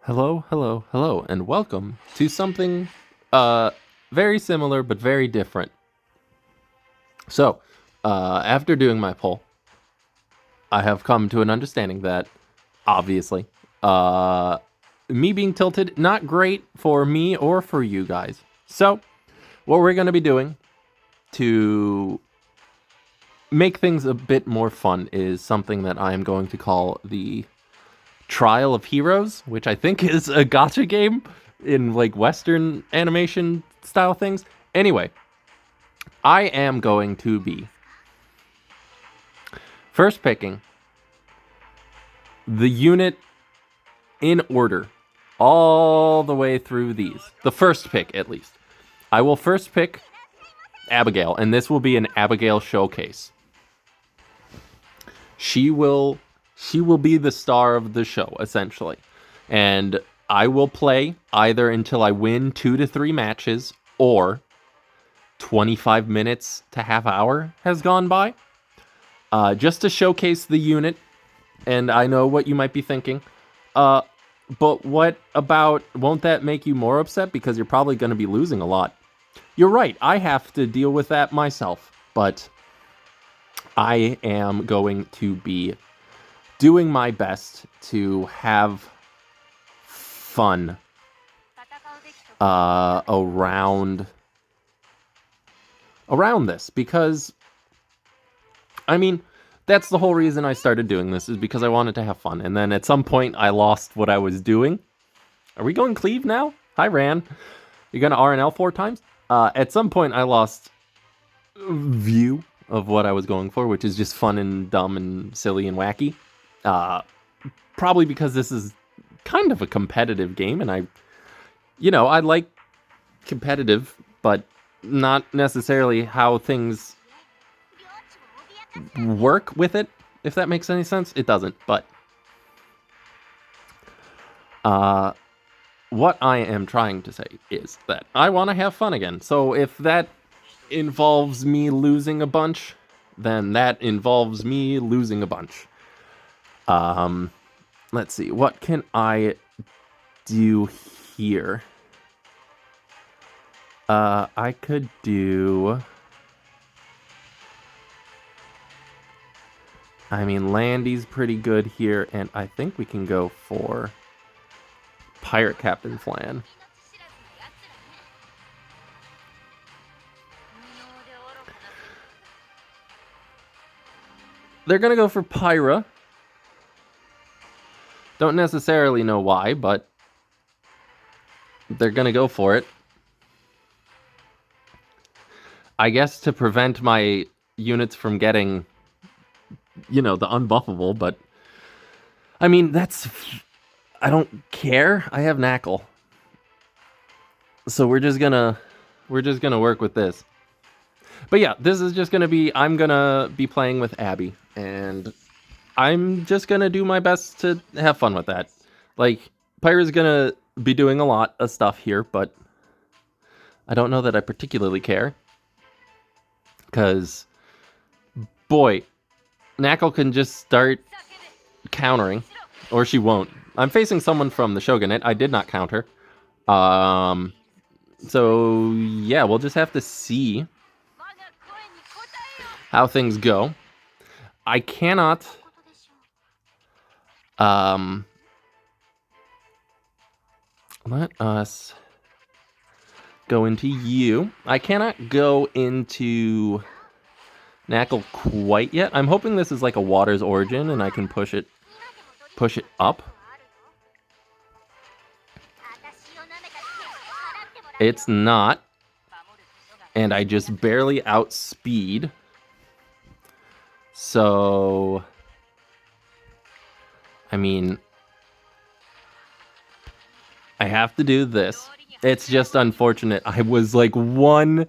Hello, hello, hello, and welcome to something very similar but very different. So, after doing my poll, I have come to an understanding that obviously, uh me being tilted not great for me or for you guys. So, what we're going to be doing to make things a bit more fun is something that I am going to call the Trial of Heroes, which I think is a gotcha game in like Western animation style things. Anyway, I am going to be first picking the unit in order all the way through these. The first pick, at least. I will first pick Abigail, and this will be an Abigail showcase. She will be the star of the show, essentially. And I will play either until I win 2 to 3 matches or 25 minutes to half hour has gone by. Just to showcase the unit. And I know what you might be thinking. But what about, won't that make you more upset? Because you're probably going to be losing a lot. You're right, I have to deal with that myself. But I am going to be doing my best to have fun around this, because I mean, that's the whole reason I started doing this, is because I wanted to have fun. And then at some point I lost what I was doing. Are we going cleave now? Hi, Ran. You're gonna RNL 4 times? At some point I lost view of what I was going for, which is just fun and dumb and silly and wacky. Probably because this is kind of a competitive game, and I like competitive, but not necessarily how things work with it, if that makes any sense. It doesn't, but what I am trying to say is that I want to have fun again. So if that involves me losing a bunch, then that involves me losing a bunch. Let's see, what can I do here? I could do, I mean, Landy's pretty good here, and I think we can go for Pirate Captain Flan. They're gonna go for Pyra. Don't necessarily know why, but they're gonna go for it. I guess to prevent my units from getting, the unbuffable, but I mean, I don't care. I have Knackle. So we're just gonna work with this. But yeah, this is just gonna be, I'm gonna be playing with Abby, and I'm just gonna do my best to have fun with that. Like, Pyra's gonna be doing a lot of stuff here, but I don't know that I particularly care. Because, boy, Knackle can just start countering, or she won't. I'm facing someone from the Shogunate. I did not counter. So, yeah, we'll just have to see how things go. I cannot let us go into you. I cannot go into Knackle quite yet. I'm hoping this is like a Water's Origin and I can push it up. It's not. And I just barely outspeed. So, I mean, I have to do this. It's just unfortunate. I was like one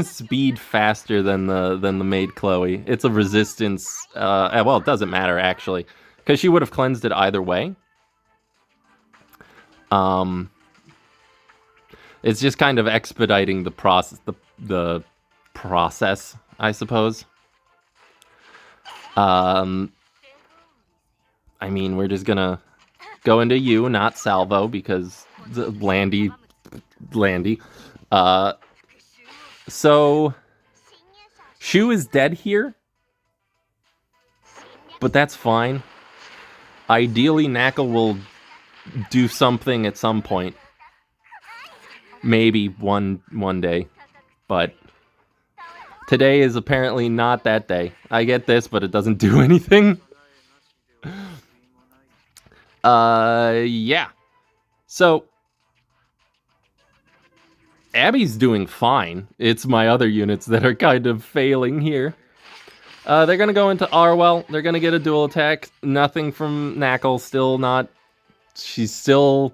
speed faster than the maid Chloe. It's a resistance. Well, it doesn't matter actually, because she would have cleansed it either way. It's just kind of expediting the process. The process, I suppose. I mean, we're just gonna going to you, not Salvo, because Landy. So Shu is dead here, but that's fine. Ideally, Knuckle will do something at some point. Maybe one day, but today is apparently not that day. I get this, but it doesn't do anything. Yeah. So Abby's doing fine. It's my other units that are kind of failing here. They're gonna go into Arwell. They're gonna get a dual attack. Nothing from Knuckle. Still not. She's still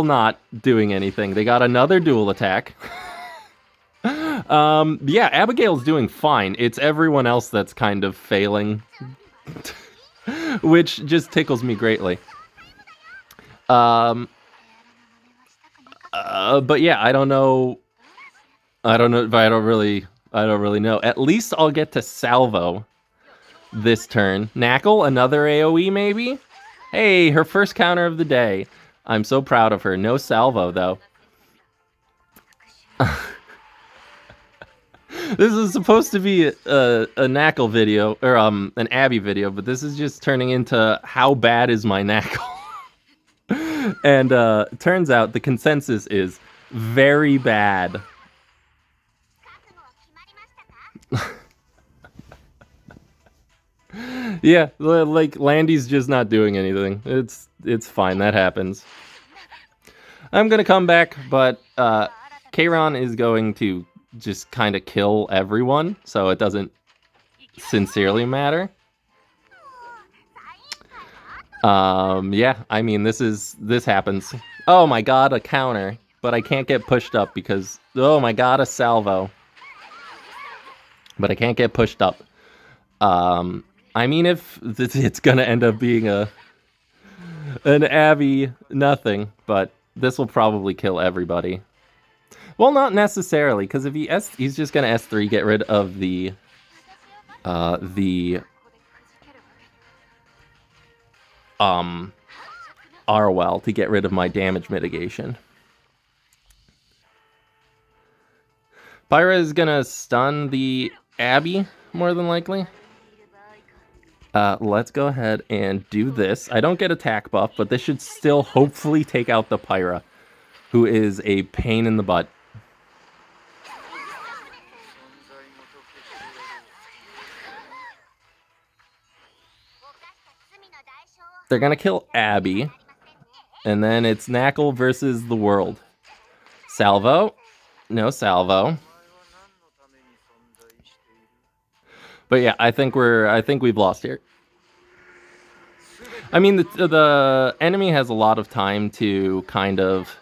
not doing anything. They got another dual attack. Yeah, Abigail's doing fine. It's everyone else that's kind of failing, which just tickles me greatly. But yeah, I don't know. I don't really know. At least I'll get to Salvo this turn. Knuckle, another AoE maybe? Hey, her first counter of the day. I'm so proud of her. No Salvo, though. This is supposed to be a Knuckle video, or an Abby video, but this is just turning into how bad is my Knuckle? And turns out the consensus is very bad. Yeah, like Landy's just not doing anything. It's fine, that happens. I'm gonna come back, but Kayron is going to just kind of kill everyone, so it doesn't sincerely matter. Yeah, I mean, this happens. Oh my god, a counter, but I can't get pushed up because, oh my god, a salvo. But I can't get pushed up. I mean, if it's gonna end up being an Abby nothing, but this will probably kill everybody. Well, not necessarily, because if he's just gonna S3, get rid of the Arwell to get rid of my damage mitigation. Pyra is gonna stun the Abby, more than likely. Let's go ahead and do this. I don't get attack buff, but this should still hopefully take out the Pyra, who is a pain in the butt. They're gonna kill Abby, and then it's Knuckle versus the world. Salvo? No salvo. But yeah, I think we've lost here. I mean, the enemy has a lot of time to kind of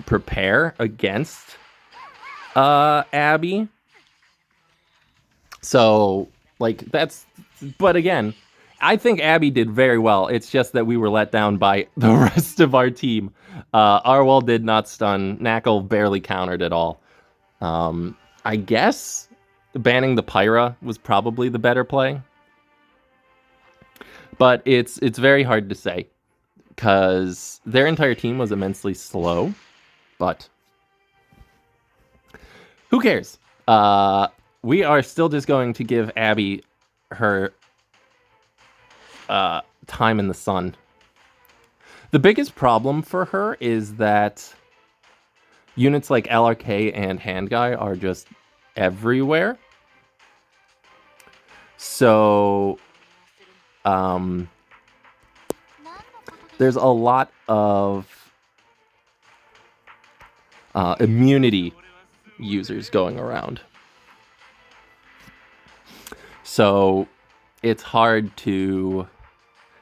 prepare against Abby. So, like, but again, I think Abby did very well. It's just that we were let down by the rest of our team. Arwell did not stun. Knuckle barely countered at all. I guess banning the Pyra was probably the better play. But it's very hard to say, because their entire team was immensely slow. But who cares? We are still just going to give Abby her time in the sun. The biggest problem for her is that units like LRK and Handguy are just everywhere. So there's a lot of immunity users going around. So it's hard to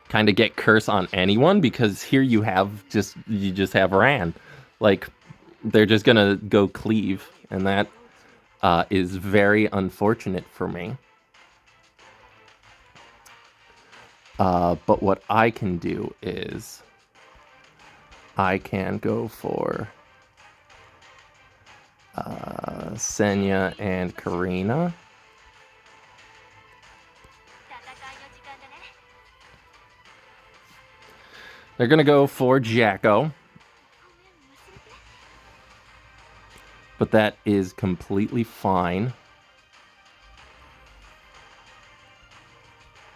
kind of get curse on anyone, because here you just have Ran. Like, they're just gonna go cleave, and that is very unfortunate for me. But what I can do is I can go for Senya and Karina. They're going to go for Jacko. But that is completely fine.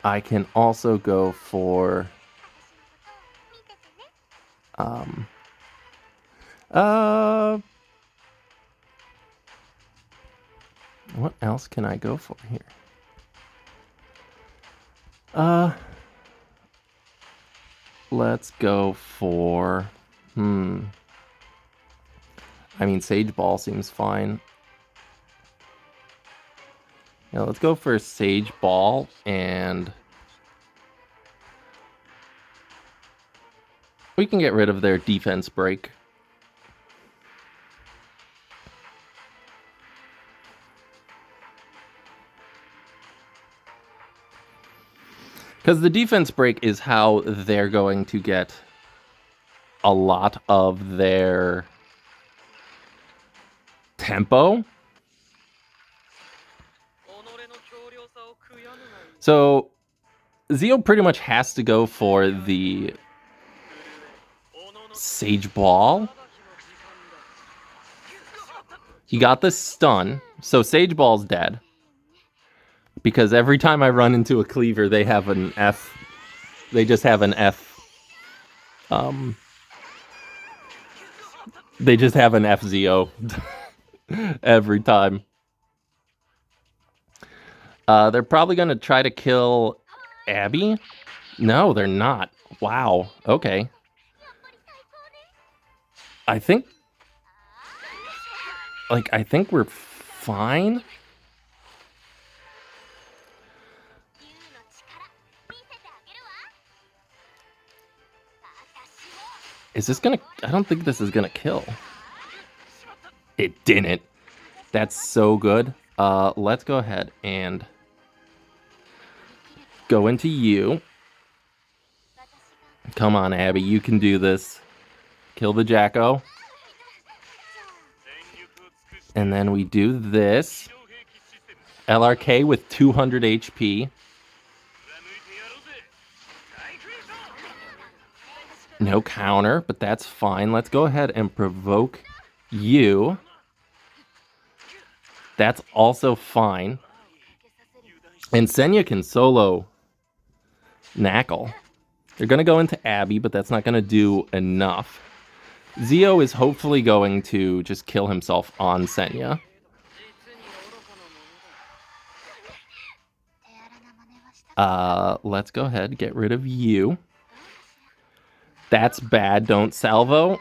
I can also go for... what else can I go for here? Let's go for... I mean, Sage Ball seems fine. Yeah, let's go for Sage Ball, and we can get rid of their defense break. Because the defense break is how they're going to get a lot of their tempo. So Zio pretty much has to go for the Sage Ball. He got the stun, so Sage Ball's dead. Because every time I run into a cleaver, they have an F. They just have an F. They just have an FZO every time. They're probably going to try to kill Abby. No, they're not. Wow. Okay. I think we're fine. Is this gonna... I don't think this is gonna kill. It didn't. That's so good. Let's go ahead and go into you. Come on, Abby, you can do this. Kill the Jacko. And then we do this. LRK with 200 HP. No counter, but that's fine. Let's go ahead and provoke you. That's also fine. And Senya can solo Knackle. They're going to go into Abby, but that's not going to do enough. Zio is hopefully going to just kill himself on Senya. Let's go ahead, get rid of you. That's bad, don't salvo.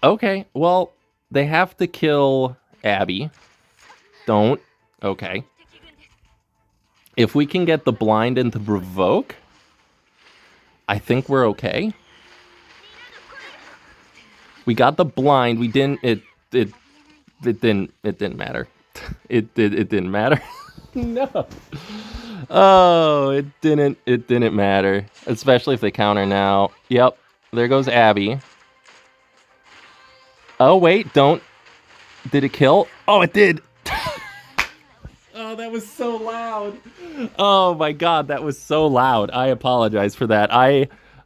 Okay, well, they have to kill Abby. Don't. Okay. If we can get the blind and the provoke, I think we're okay. We got the blind. We didn't. It didn't matter. It didn't matter. No. Oh, it didn't matter. Especially if they counter now. Yep. There goes Abby. Oh, wait, don't. Did it kill? Oh, it did. Oh, that was so loud. Oh my god, that was so loud. I apologize for that.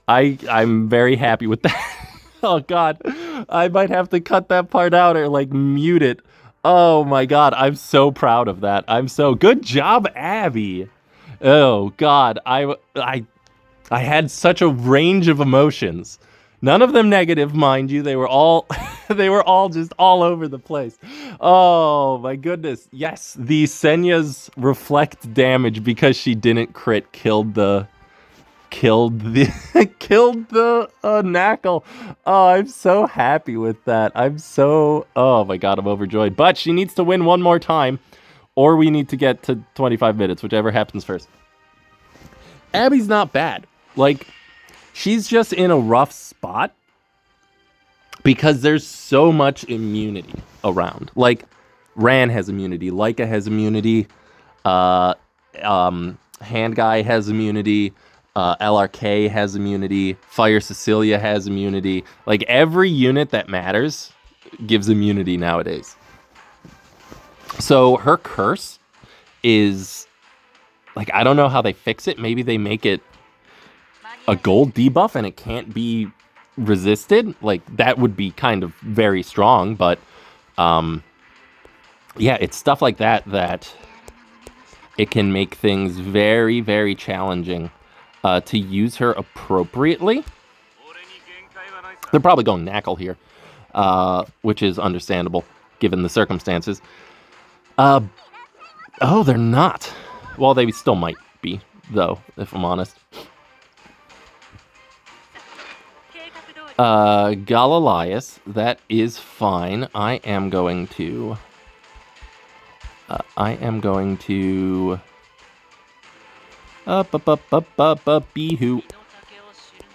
I'm very happy with that. Oh god. I might have to cut that part out or like mute it. Oh my god, I'm so proud of that. I'm so good job, Abby. Oh god, I had such a range of emotions. None of them negative, mind you. They were all they were all just all over the place. Oh my goodness. Yes, the Senya's reflect damage because she didn't crit killed the Knackle. Oh, I'm so happy with that. Oh my god, I'm overjoyed. But she needs to win one more time, or we need to get to 25 minutes, whichever happens first. Abby's not bad. Like, she's just in a rough spot because there's so much immunity around. Like, Ran has immunity, Leica has immunity, Hand Guy has immunity, LRK has immunity, Fire Cecilia has immunity. Like, every unit that matters gives immunity nowadays. So her curse is Like, I don't know how they fix it. Maybe they make it a gold debuff and it can't be resisted. Like, that would be kind of very strong, but yeah, it's stuff like that that it can make things very, very challenging to use her appropriately. They're probably going Knackle here, which is understandable given the circumstances. Oh, they're not. Well, they still might be, though, if I'm honest. Galilias, that is fine. I am going to Bihu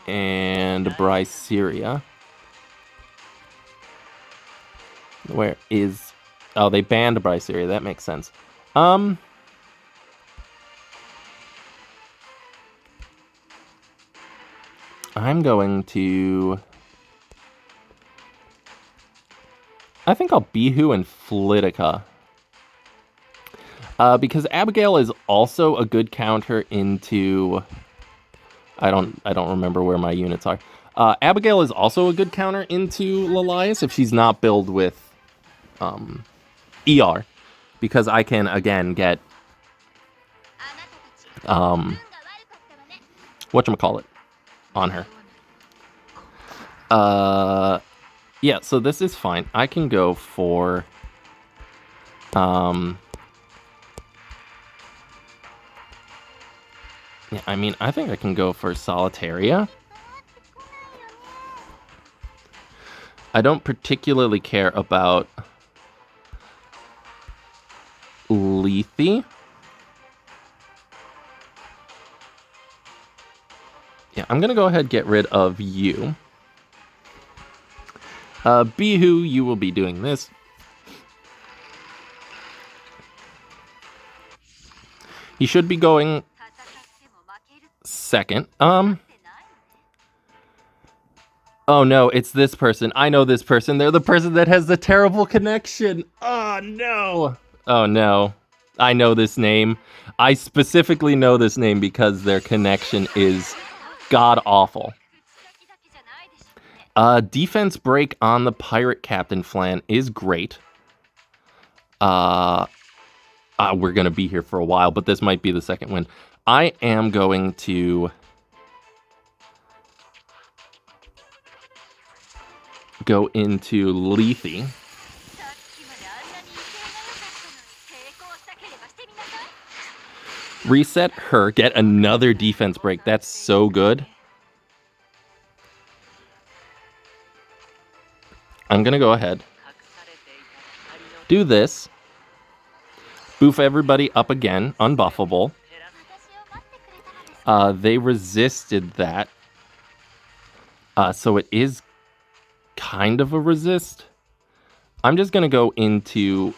and Bryceria. Where is... Oh, they banned Bryceria. That makes sense. I'm going to... I think I'll Bihu and Flitica. Because Abigail is also a good counter into... I don't remember where my units are. Abigail is also a good counter into Lilias if she's not built with ER. Because I can, again, get... whatchamacallit on her. Yeah, so this is fine. I can go for... yeah, I mean, I think I can go for Solitaria. I don't particularly care about Lethe. Yeah, I'm going to go ahead and get rid of you. Bihu, you will be doing this. He should be going second. Oh no, it's this person. I know this person. They're the person that has the terrible connection. Oh no. Oh no. I know this name. I specifically know this name because their connection is god-awful. Defense break on the Pirate Captain Flan is great. We're going to be here for a while, but this might be the second win. I am going to go into Lethe. Reset her, get another defense break. That's so good. I'm going to go ahead. Do this. Boof everybody up again, unbuffable. They resisted that. So it is kind of a resist. I'm just going to go into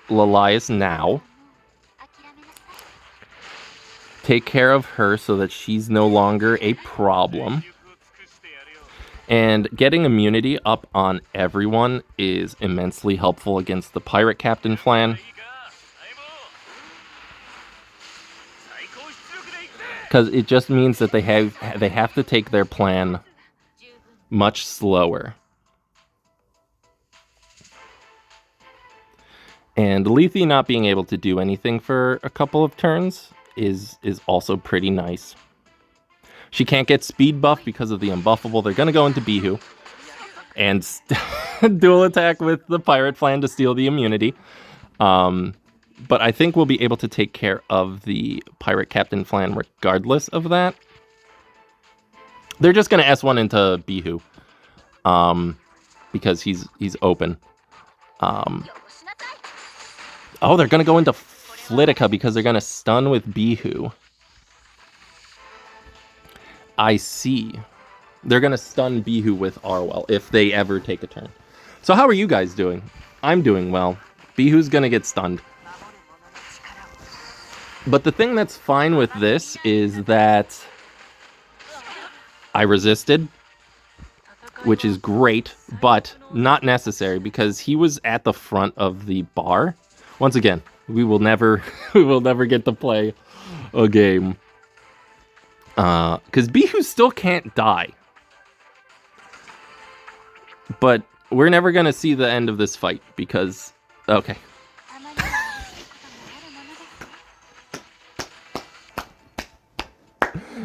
Lilias now. Take care of her so that she's no longer a problem. And getting immunity up on everyone is immensely helpful against the Pirate Captain Flan. Because it just means that they have to take their plan much slower. And Lethe not being able to do anything for a couple of turns is also pretty nice. She can't get speed buff because of the unbuffable. They're going to go into Bihu and dual attack with the Pirate Flan to steal the immunity. But I think we'll be able to take care of the Pirate Captain Flan regardless of that. They're just going to S1 into Bihu because he's open. Oh, they're going to go into Flitica because they're going to stun with Bihu. I see. They're going to stun Bihu with Arwell if they ever take a turn. So how are you guys doing? I'm doing well. Bihu's going to get stunned. But the thing that's fine with this is that I resisted, which is great, but not necessary because he was at the front of the bar. Once again, we will never get to play a game. Because Bihu still can't die. But we're never going to see the end of this fight because... Okay.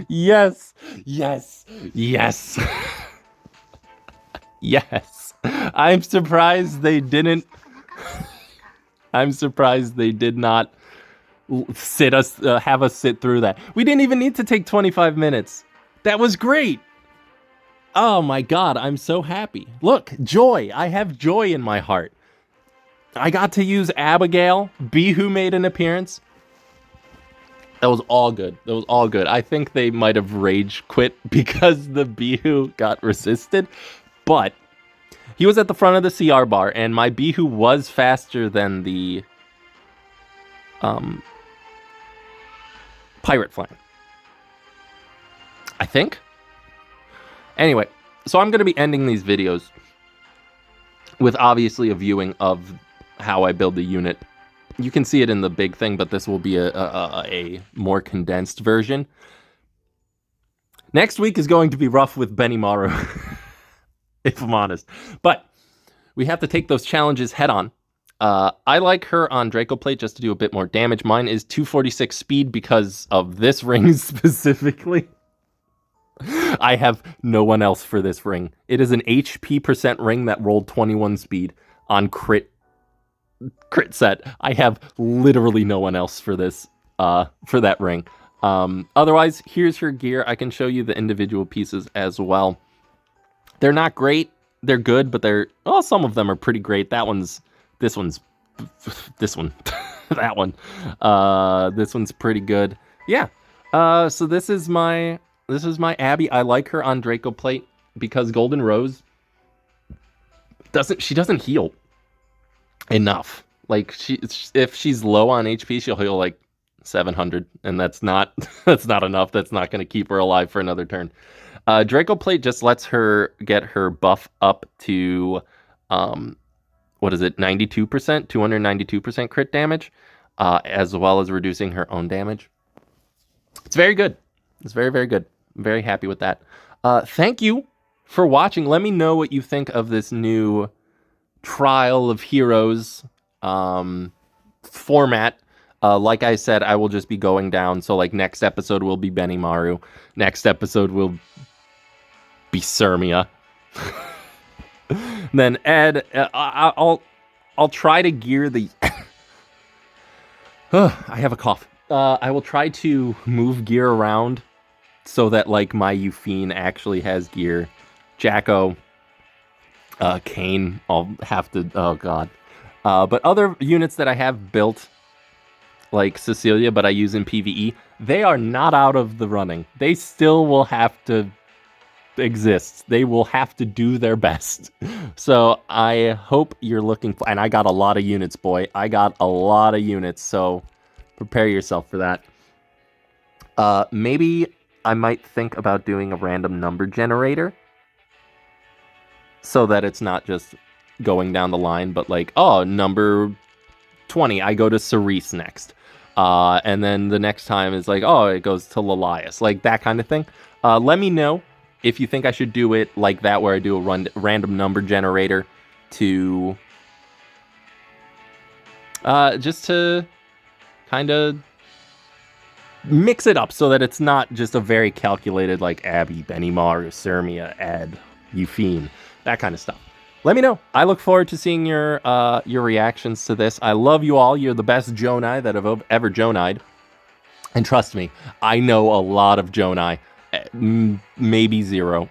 Yes. Yes. Yes. Yes. I'm surprised they didn't... I'm surprised they did not have us sit through that. We didn't even need to take 25 minutes. That was great. Oh my god, I'm so happy. Look, joy. I have joy in my heart. I got to use Abigail. Bihu made an appearance. That was all good. That was all good. I think they might have rage quit because the Bihu got resisted, but he was at the front of the CR bar, and my Bihu was faster than the Pirate Flame. I think. Anyway, so I'm going to be ending these videos with obviously a viewing of how I build the unit. You can see it in the big thing, but this will be a more condensed version. Next week is going to be rough with Benimaru, if I'm honest. But we have to take those challenges head on. I like her on Draco Plate just to do a bit more damage. Mine is 246 speed because of this ring specifically. I have no one else for this ring. It is an HP % ring that rolled 21 speed on crit set. I have literally no one else for this, for that ring. Otherwise, here's her gear. I can show you the individual pieces as well. They're not great. They're good, but some of them are pretty great. That one's, this one, that one. This one's pretty good. Yeah. So this is my Abby. I like her on Draco Plate because Golden Rose doesn't heal enough. Like if she's low on HP, she'll heal like 700, and that's not enough. That's not going to keep her alive for another turn. Draco Plate just lets her get her buff up to what is it, 92%, 292% crit damage, as well as reducing her own damage. It's very good. It's very, very good. I'm very happy with that. Thank you for watching. Let me know what you think of this new Trial of Heroes format. Like I said, I will just be going down. So like next episode will be Benimaru. Next episode will be Sirmia. Then Ed, I'll try to gear the... I have a cough. I will try to move gear around so that like my Euphine actually has gear. Jacko, Kane, I'll have to... Oh god. But other units that I have built, like Cecilia, but I use in PvE, they are not out of the running. They still will have to exist. They will have to do their best. So I hope you're looking for... And I got a lot of units, boy. I got a lot of units, so prepare yourself for that. Maybe I might think about doing a random number generator so that it's not just going down the line, but like, oh, number 20, I go to Cerise next. And then the next time is like, oh, it goes to Lilias. Like that kind of thing. Let me know if you think I should do it like that, where I do a random number generator to... just to kind of mix it up so that it's not just a very calculated, like Abby, Benimaru, Sirmia, Ed, Euphine, that kind of stuff. Let me know. I look forward to seeing your reactions to this. I love you all. You're the best Jonai that have ever Jonai'd. And trust me, I know a lot of Jonai. Maybe zero.